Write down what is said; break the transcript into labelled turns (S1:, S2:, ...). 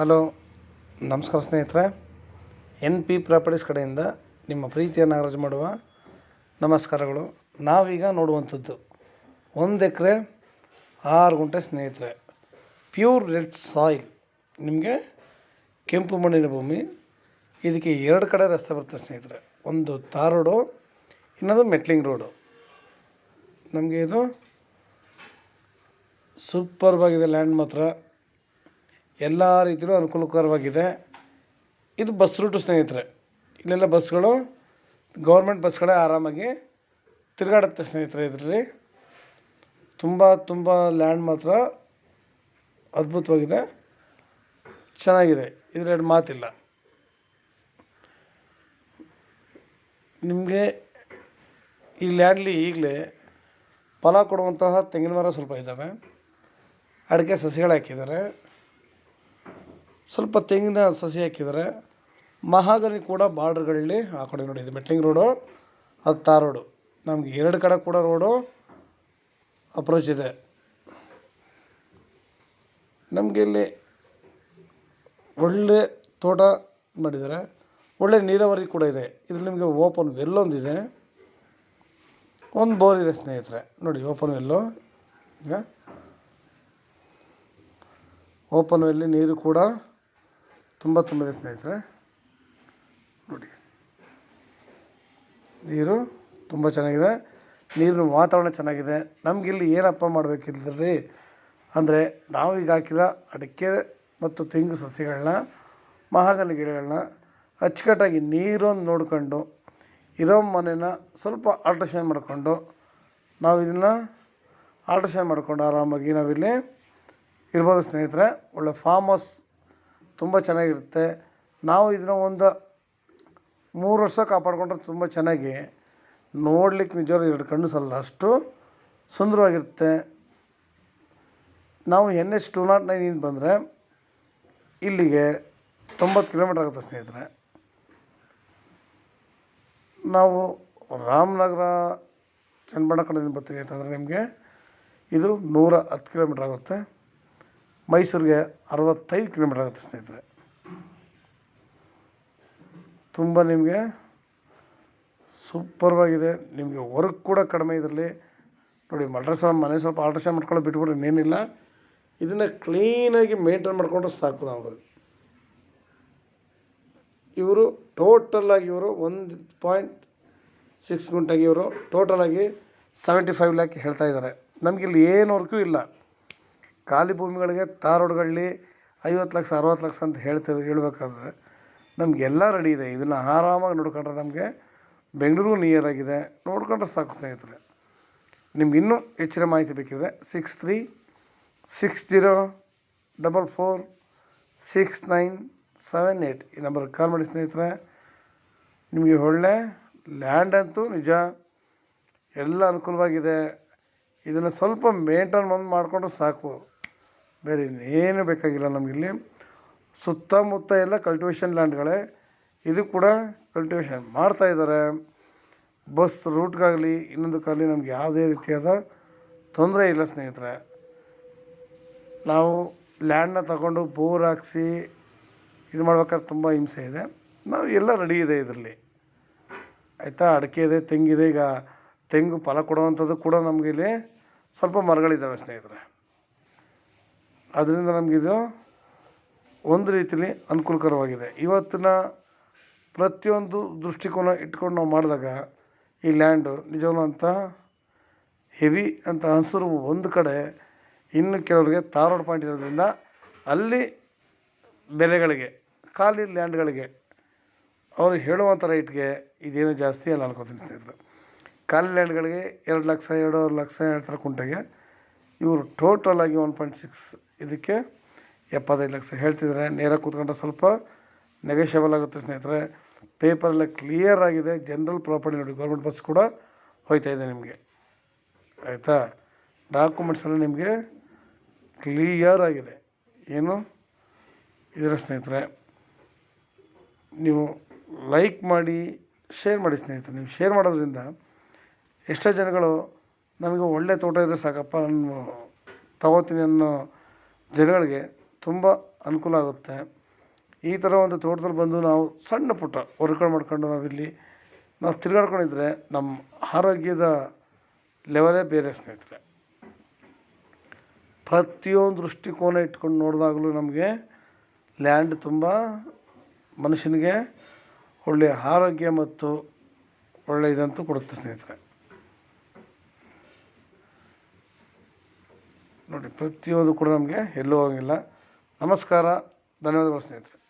S1: Hello, ನಮಸ್ಕಾರ ಸ್ನೇಹಿತರೆ. NP properties ಕಡೆಯಿಂದ ನಿಮ್ಮ ಪ್ರೀತಿಯ ನಾಗರಾಜ್ ಮಾಡುವ ನಮಸ್ಕಾರಗಳು. ನಾವೀಗ ನೋಡುವಂಥದ್ದು 1 ಎಕರೆ 6 ಗುಂಟೆ ಸ್ನೇಹಿತರೆ, ಪ್ಯೂರ್ ರೆಡ್ ಸಾಯಿಲ್, ನಿಮಗೆ ಕೆಂಪು ಮಣ್ಣಿನ ಭೂಮಿ. ಇದಕ್ಕೆ 2 ಕಡೆ ರಸ್ತೆ ಬರುತ್ತೆ ಸ್ನೇಹಿತರೆ. ಒಂದು ತಾರ್ ರೋಡು, ಇನ್ನೊಂದು ಮೆಟ್ಲಿಂಗ್ ರೋಡು. ನಮಗೆ ಇದು ಸೂಪರ್ವಾಗಿದೆ. ಲ್ಯಾಂಡ್ ಮಾತ್ರ ಎಲ್ಲ ರೀತಿಯೂ ಅನುಕೂಲಕರವಾಗಿದೆ. ಇದು ಬಸ್ ರೂಟು ಸ್ನೇಹಿತರೆ. ಇಲ್ಲೆಲ್ಲ ಬಸ್ಗಳು, ಗೌರ್ಮೆಂಟ್ ಬಸ್ಗಳೇ ಆರಾಮಾಗಿ ತಿರುಗಾಡುತ್ತೆ ಸ್ನೇಹಿತರೆ. ಇದರಲ್ಲಿ ತುಂಬ ಲ್ಯಾಂಡ್ ಮಾತ್ರ ಅದ್ಭುತವಾಗಿದೆ, ಚೆನ್ನಾಗಿದೆ. ಇದರಲ್ಲಿ ಮಾತಿಲ್ಲ. ನಿಮಗೆ ಈ ಲ್ಯಾಂಡ್ಲಿ ಈಗಲೇ ಫಲ ಕೊಡುವಂತಹ ತೆಂಗಿನ ಮರ ಸ್ವಲ್ಪ ಇದ್ದಾವೆ, ಅಡಿಕೆ ಸಸಿಗಳು ಹಾಕಿದ್ದಾರೆ, ಸ್ವಲ್ಪ ತೆಂಗಿನ ಸಸಿ ಹಾಕಿದ್ದಾರೆ. ಮಹಾಗನಿ ಕೂಡ ಬಾರ್ಡ್ರ್ಗಳಲ್ಲಿ ಹಾಕೊಂಡು ನೋಡಿ. ಇದು ಮೆಟ್ಲಿಂಗ್ ರೋಡು, ಅದು ತಾರ್ ರೋಡು. ನಮಗೆ 2 ಕಡೆ ಕೂಡ ರೋಡು ಅಪ್ರೋಚ್ ಇದೆ. ನಮಗೆ ಇಲ್ಲಿ ಒಳ್ಳೆ ತೋಟ ಮಾಡಿದ್ದಾರೆ, ಒಳ್ಳೆ ನೀರಾವರಿ ಕೂಡ ಇದೆ. ಇದರಲ್ಲಿ ನಿಮಗೆ ಓಪನ್ ವೆಲ್ ಒಂದಿದೆ, ಒಂದು ಬೋರ್ ಇದೆ ಸ್ನೇಹಿತರೆ. ನೋಡಿ, ಓಪನ್ ವೆಲ್ಲು. ಈಗ ಓಪನ್ ವೆಲ್ಲಿ ನೀರು ಕೂಡ ತುಂಬಿದೆ ಸ್ನೇಹಿತರೆ. ನೋಡಿ, ನೀರು ತುಂಬ ಚೆನ್ನಾಗಿದೆ, ನೀರಿನ ವಾತಾವರಣ ಚೆನ್ನಾಗಿದೆ. ನಮಗಿಲ್ಲಿ ಏನಪ್ಪ ಮಾಡಬೇಕಿದ್ರಿ ಅಂದರೆ, ನಾವು ಈಗ ಹಾಕಿರೋ ಅಡಿಕೆ ಮತ್ತು ತೆಂಗು ಸಸಿಗಳನ್ನ, ಮಹಾಗನಿ ಗಿಡಗಳನ್ನ ಅಚ್ಚುಕಟ್ಟಾಗಿ ನೀರೊಂದು ನೋಡ್ಕೊಂಡು, ಇರೋ ಮನೇನ ಸ್ವಲ್ಪ ಆಲ್ಟ್ರೇಷನ್ ಮಾಡಿಕೊಂಡು, ನಾವು ಇದನ್ನು ಆಲ್ಟ್ರೇಷನ್ ಮಾಡಿಕೊಂಡು ಆರಾಮಾಗಿ ನಾವಿಲ್ಲಿ ಇರ್ಬೋದು ಸ್ನೇಹಿತರೆ. ಒಳ್ಳೆ ಫಾರ್ಮ್ ಹೌಸ್ ತುಂಬ ಚೆನ್ನಾಗಿರುತ್ತೆ. ನಾವು ಇದನ್ನು ಒಂದು 3 ವರ್ಷ ಕಾಪಾಡಿಕೊಂಡ್ರೆ ತುಂಬ ಚೆನ್ನಾಗಿ ನೋಡ್ಲಿಕ್ಕೆ ನಿಜವಾಗ್ಲೂ 2 ಕಣ್ಣು ಸಾಲಲ್ಲ, ಅಷ್ಟು ಸುಂದರವಾಗಿರುತ್ತೆ. ನಾವು NH 209 ಬಂದರೆ ಇಲ್ಲಿಗೆ 90 ಕಿಲೋಮೀಟ್ರ್ ಆಗುತ್ತೆ ಸ್ನೇಹಿತರೆ. ನಾವು ರಾಮನಗರ ಚನ್ನಬಣ್ಣ ಕಡೆಯಿಂದ ಬರ್ತೀವಿ ಅಂತಂದರೆ ನಿಮಗೆ ಇದು 110 ಕಿಲೋಮೀಟ್ರ್ ಆಗುತ್ತೆ. ಮೈಸೂರಿಗೆ 65 ಕಿಲೋಮೀಟ್ರ್ ಆಗುತ್ತೆ ಸ್ನೇಹಿತರೆ. ತುಂಬ ನಿಮಗೆ ಸೂಪರ್ವಾಗಿದೆ. ನಿಮಗೆ ವರ್ಕ್ ಕೂಡ ಕಡಿಮೆ ಇದರಲ್ಲಿ. ನೋಡಿ, ಮನೆ ಸ್ವಲ್ಪ ಆಲ್ಟ್ರೇಷನ್ ಮಾಡ್ಕೊಳ್ಳೋ ಬಿಟ್ಬಿಟ್ರೆ ಇನ್ನೇನಿಲ್ಲ. ಇದನ್ನು ಕ್ಲೀನಾಗಿ ಮೇಂಟೈನ್ ಮಾಡಿಕೊಂಡ್ರೆ ಸಾಕು. ನಾವು ಇವರು ಟೋಟಲಾಗಿ 1.6 ಗುಂಟೆಗೆ ಇವರು ಟೋಟಲಾಗಿ 75 ಲ್ಯಾಕ್ ಹೇಳ್ತಾ ಇದ್ದಾರೆ. ನಮಗಿಲ್ಲಿ ಏನು ವರ್ಕು ಇಲ್ಲ. ಖಾಲಿ ಭೂಮಿಗಳಿಗೆ ತಾರ್ ರೋಡ್ಗಳಲ್ಲಿ 50 ಲಕ್ಷ 60 ಲಕ್ಷ ಅಂತ ಹೇಳ್ಬೇಕಾದ್ರೆ ನಮಗೆಲ್ಲ ರೆಡಿ ಇದೆ. ಇದನ್ನು ಆರಾಮಾಗಿ ನೋಡ್ಕೊಂಡ್ರೆ ನಮಗೆ ಬೆಂಗಳೂರು ನಿಯರ್ ಆಗಿದೆ, ನೋಡ್ಕೊಂಡ್ರೆ ಸಾಕು ಸ್ನೇಹಿತರೆ. ನಿಮ್ಗೆ ಇನ್ನೂ ಹೆಚ್ಚಿನ ಮಾಹಿತಿ ಬೇಕಿದ್ರೆ 6360446978 ಈ ನಂಬರ್ಗೆ ಕಾಲ್ ಮಾಡಿ ಸ್ನೇಹಿತರೆ. ನಿಮಗೆ ಒಳ್ಳೆ ಲ್ಯಾಂಡ್ ಅಂತೂ ನಿಜ ಎಲ್ಲ ಅನುಕೂಲವಾಗಿದೆ. ಇದನ್ನು ಸ್ವಲ್ಪ ಮೇಂಟೈನ್ ಮಾಡಿಕೊಂಡ್ರೆ ಸಾಕು, ಬೇರೆ ಇನ್ನೇನು ಬೇಕಾಗಿಲ್ಲ. ನಮಗಿಲ್ಲಿ ಸುತ್ತಮುತ್ತ ಎಲ್ಲ ಕಲ್ಟಿವೇಷನ್ ಲ್ಯಾಂಡ್ಗಳೇ. ಇದು ಕೂಡ ಕಲ್ಟಿವೇಷನ್ ಮಾಡ್ತಾಯಿದ್ದಾರೆ. ಬಸ್ ರೂಟ್ಗಾಗಲಿ ಇನ್ನೊಂದಕ್ಕಾಗಲಿ ನಮಗೆ ಯಾವುದೇ ರೀತಿಯಾದ ತೊಂದರೆ ಇಲ್ಲ ಸ್ನೇಹಿತರೆ. ನಾವು ಲ್ಯಾಂಡನ್ನ ತಗೊಂಡು ಬೋರ್ ಹಾಕ್ಸಿ ಇದು ಮಾಡ್ಬೇಕಾದ್ರೆ ತುಂಬ ಹಿಂಸೆ ಇದೆ. ನಾವು ಎಲ್ಲ ರೆಡಿ ಇದೆ ಇದರಲ್ಲಿ, ಆಯಿತಾ. ಅಡಿಕೆ ಇದೆ, ತೆಂಗಿದೆ. ಈಗ ತೆಂಗು ಫಲ ಕೊಡುವಂಥದ್ದು ಕೂಡ ನಮಗಿಲ್ಲಿ ಸ್ವಲ್ಪ ಮರಗಳಿದ್ದಾವೆ ಸ್ನೇಹಿತರೆ. ಅದರಿಂದ ನಮಗಿದು ಒಂದು ರೀತಿಯಲ್ಲಿ ಅನುಕೂಲಕರವಾಗಿದೆ. ಇವತ್ತಿನ ಪ್ರತಿಯೊಂದು ದೃಷ್ಟಿಕೋನ ಇಟ್ಕೊಂಡು ನಾವು ಮಾಡಿದಾಗ ಈ ಲ್ಯಾಂಡು ನಿಜವೂ ಅಂತ ಹೆವಿ ಅಂತ ಅನಿಸಿದ್ರು ಒಂದು ಕಡೆ, ಇನ್ನು ಕೆಲವರಿಗೆ ತಾರ್ ರೋಡ್ ಪಾಯಿಂಟ್ ಇರೋದ್ರಿಂದ ಅಲ್ಲಿ ಬೆಲೆಗಳಿಗೆ, ಖಾಲಿ ಲ್ಯಾಂಡ್ಗಳಿಗೆ ಅವರು ಹೇಳುವಂಥ ರೈಟ್ಗೆ ಇದೇನು ಜಾಸ್ತಿ ಅಲ್ಲ ಅನ್ಕೋತೀನಿ ಸ್ನೇಹಿತರೆ. ಖಾಲಿ ಲ್ಯಾಂಡ್ಗಳಿಗೆ 2 ಲಕ್ಷ 2.5 ಲಕ್ಷ ಹೇಳ್ತಾರೆ ಕುಂಟೆಗೆ. ಇವರು ಟೋಟಲಾಗಿ 1.6 ಇದಕ್ಕೆ 75 ಲಕ್ಷ ಹೇಳ್ತಿದ್ದಾರೆ. ನೇರ ಕೂತ್ಕೊಂಡ್ರೆ ಸ್ವಲ್ಪ ನೆಗೋಷಿಯಬಲ್ ಆಗುತ್ತೆ ಸ್ನೇಹಿತರೆ. ಪೇಪರೆಲ್ಲ ಕ್ಲಿಯರ್ ಆಗಿದೆ. ಜನರಲ್ ಪ್ರಾಪರ್ಟಿ ನೋಡಿ, ಗೌರ್ಮೆಂಟ್ ಬಸ್ ಕೂಡ ಹೋಗ್ತಾಯಿದೆ ನಿಮಗೆ, ಆಯಿತಾ. ಡಾಕ್ಯುಮೆಂಟ್ಸೆಲ್ಲ ನಿಮಗೆ ಕ್ಲಿಯರ್ ಆಗಿದೆ. ಏನು ಇದರ ಸ್ನೇಹಿತರೆ, ನೀವು ಲೈಕ್ ಮಾಡಿ, ಶೇರ್ ಮಾಡಿ ಸ್ನೇಹಿತರೆ. ನೀವು ಶೇರ್ ಮಾಡೋದ್ರಿಂದ ಎಷ್ಟೋ ಜನಗಳು ನಮಗೆ ಒಳ್ಳೆ ತೋಟ ಇದ್ದರೆ ಸಾಕಪ್ಪ, ನಾನು ತಗೋತೀನಿ ಅನ್ನೋ ಜನಗಳಿಗೆ ತುಂಬ ಅನುಕೂಲ ಆಗುತ್ತೆ. ಈ ಥರ ಒಂದು ತೋಟದಲ್ಲಿ ಬಂದು ನಾವು ಸಣ್ಣ ಪುಟ್ಟ ವರ್ಕ್ಗಳು ಮಾಡ್ಕೊಂಡು ನಾವಿಲ್ಲಿ ನಾವು ತಿರುಗಾಡ್ಕೊಂಡಿದ್ರೆ ನಮ್ಮ ಆರೋಗ್ಯದ ಲೆವೆಲೇ ಬೇರೆ ಸ್ನೇಹಿತರೆ. ಪ್ರತಿಯೊಂದು ದೃಷ್ಟಿಕೋನ ಇಟ್ಕೊಂಡು ನೋಡಿದಾಗಲೂ ನಮಗೆ ಲ್ಯಾಂಡ್ ತುಂಬ ಮನುಷ್ಯನಿಗೆ ಒಳ್ಳೆಯ ಆರೋಗ್ಯ ಮತ್ತು ಒಳ್ಳೆಯ ಇದಂತೂ ಕೊಡುತ್ತೆ ಸ್ನೇಹಿತರೆ. ನೋಡಿ, ಪ್ರತಿಯೊಂದು ಕೂಡ ನಮಗೆ ಎಲ್ಲೂ ಹೋಗಿಲ್ಲ. ನಮಸ್ಕಾರ, ಧನ್ಯವಾದಗಳು ಸ್ನೇಹಿತರೆ.